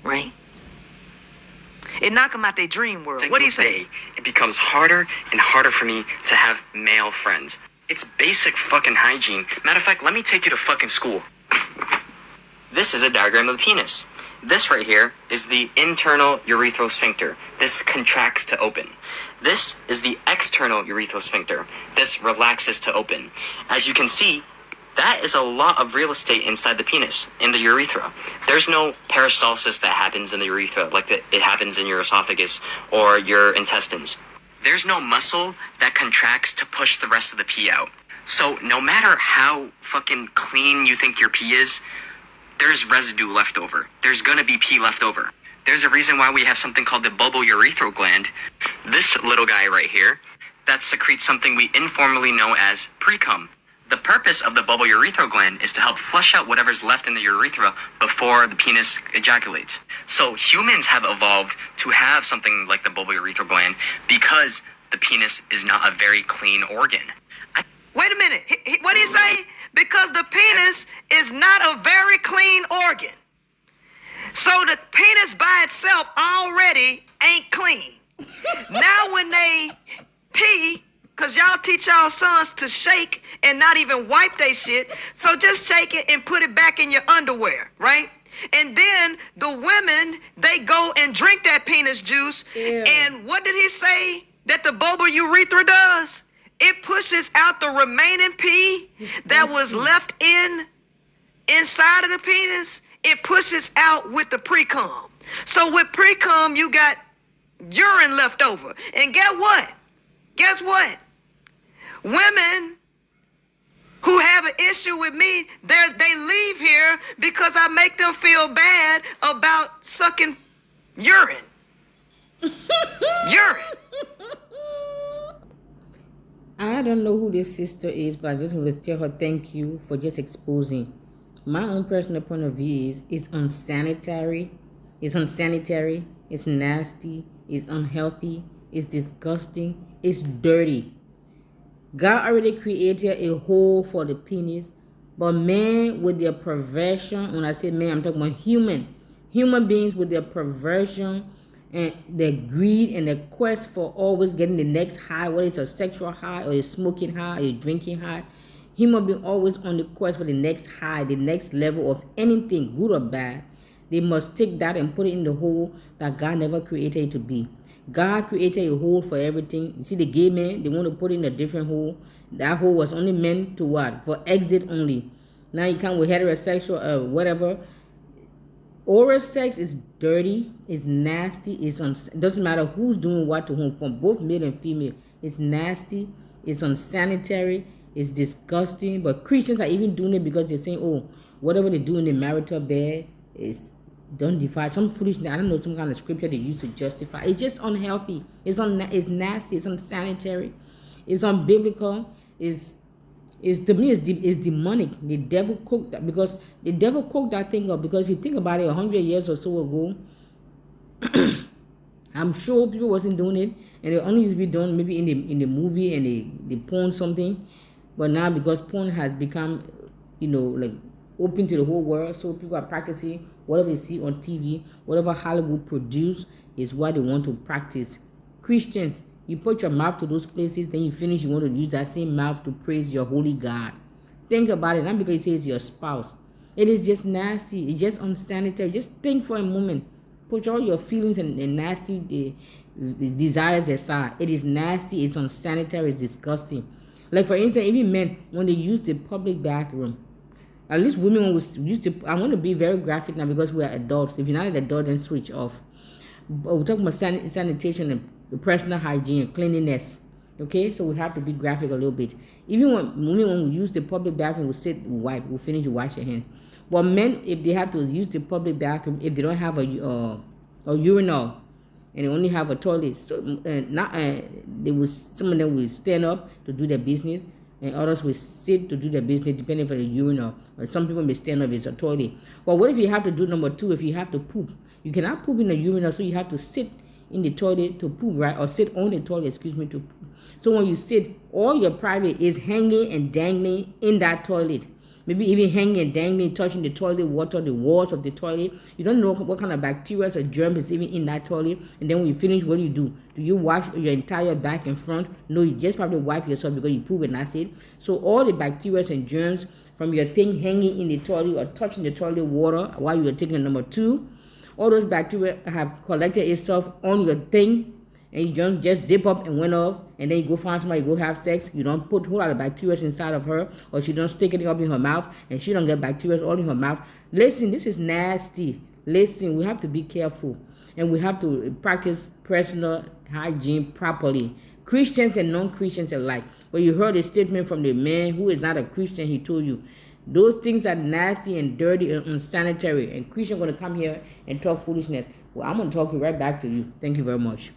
right? It knock them out their dream world. What do you say? It becomes harder and harder for me to have male friends. It's basic fucking hygiene. Matter of fact, let me take you to fucking school. This is a diagram of the penis. This right here is the internal urethral sphincter. This contracts to open. This is the external urethral sphincter. This relaxes to open. As you can see, that is a lot of real estate inside the penis, in the urethra. There's no peristalsis that happens in the urethra like it happens in your esophagus or your intestines. There's no muscle that contracts to push the rest of the pee out. So no matter how fucking clean you think your pee is, there's residue left over. There's gonna be pee left over. There's a reason why we have something called the bulbourethral gland. This little guy right here, that secretes something we informally know as precum. The purpose of the bulbourethral gland is to help flush out whatever's left in the urethra before the penis ejaculates. So humans have evolved to have something like the bulbourethral gland because the penis is not a very clean organ. Wait a minute. What do you say? Because the penis is not a very clean organ. So the penis by itself already ain't clean. Now when they pee, because y'all teach y'all sons to shake and not even wipe they shit. So just shake it and put it back in your underwear, right? And then the women, they go and drink that penis juice. Ew. And what did he say that the bulbourethra does? It pushes out the remaining pee that was left inside of the penis. It pushes out with the precum. So with precum, you got urine left over. And guess what? Guess what? Women who have an issue with me, they leave here because I make them feel bad about sucking urine. Urine. I don't know who this sister is, but I just want to tell her thank you for just exposing. My own personal point of view is it's unsanitary. It's unsanitary. It's nasty. It's unhealthy. It's disgusting. It's dirty. God already created a hole for the penis, but man with their perversion, when I say man, I'm talking about human beings with their perversion and their greed and their quest for always getting the next high, whether it's a sexual high or a smoking high or a drinking high. Human beings always on the quest for the next high, the next level of anything, good or bad. They must take that and put it in the hole that God never created it to be. God created a hole for everything. You see the gay men, they want to put in a different hole. That hole was only meant to what? For exit only. Now you come with heterosexual whatever. Oral sex is dirty, it's nasty, it doesn't matter who's doing what to whom, from both male and female. It's nasty, it's unsanitary, it's disgusting. But Christians are even doing it because they're saying, oh, whatever they do in the marital bed is don't defy some foolishness. I don't know, some kind of scripture they use to justify. It's just unhealthy. It's nasty. It's unsanitary. It's unbiblical. It's to me, it's demonic. The devil cooked that, because the devil cooked that thing up. Because if you think about it, 100 years or so ago, I'm sure people wasn't doing it, and they only used to be done maybe in the movie and the porn something. But now because porn has become, like open to the whole world, so people are practicing whatever they see on TV, whatever Hollywood produce is what they want to practice. Christians, you put your mouth to those places, then you finish, you want to use that same mouth to praise your holy God. Think about it, not because you say it's your spouse. It is just nasty. It's just unsanitary. Just think for a moment. Put all your feelings and nasty desires aside. It is nasty. It's unsanitary. It's disgusting. Like for instance, even men, when they use the public bathroom, at least women used to. I want to be very graphic now because we are adults. If you're not an adult, then switch off. But we're talking about sanitation and personal hygiene and cleanliness. Okay, so we have to be graphic a little bit. Even when we use the public bathroom, we sit, we wipe, we finish, we wash your hands. But men, if they have to use the public bathroom, if they don't have a urinal and they only have a toilet, so some of them will stand up to do their business, and others will sit to do their business, depending on the urinal. Or some people may stand up, it's a toilet. But what if you have to do number two? If you have to poop, you cannot poop in the urinal, so you have to sit in the toilet to poop, right? Or sit on the toilet, to poop. So when you sit, all your private is hanging and dangling in that toilet. maybe even hanging and dangling, touching the toilet water, the walls of the toilet. You don't know what kind of bacteria or germs is even in that toilet. And then when you finish, what do? Do you wash your entire back and front? No, you just probably wipe yourself because you poop and that's it. So all the bacteria and germs from your thing hanging in the toilet or touching the toilet water while you are taking number 2, all those bacteria have collected itself on your thing, and you just zip up and went off, and then you go find somebody, you go have sex. You don't put a whole lot of bacteria inside of her, or she don't stick it up in her mouth, and she don't get bacteria all in her mouth. Listen, this is nasty. Listen, we have to be careful, and we have to practice personal hygiene properly. Christians and non-Christians alike. When you heard a statement from the man who is not a Christian, he told you, those things are nasty and dirty and unsanitary, and Christians are going to come here and talk foolishness. Well, I'm going to talk right back to you. Thank you very much.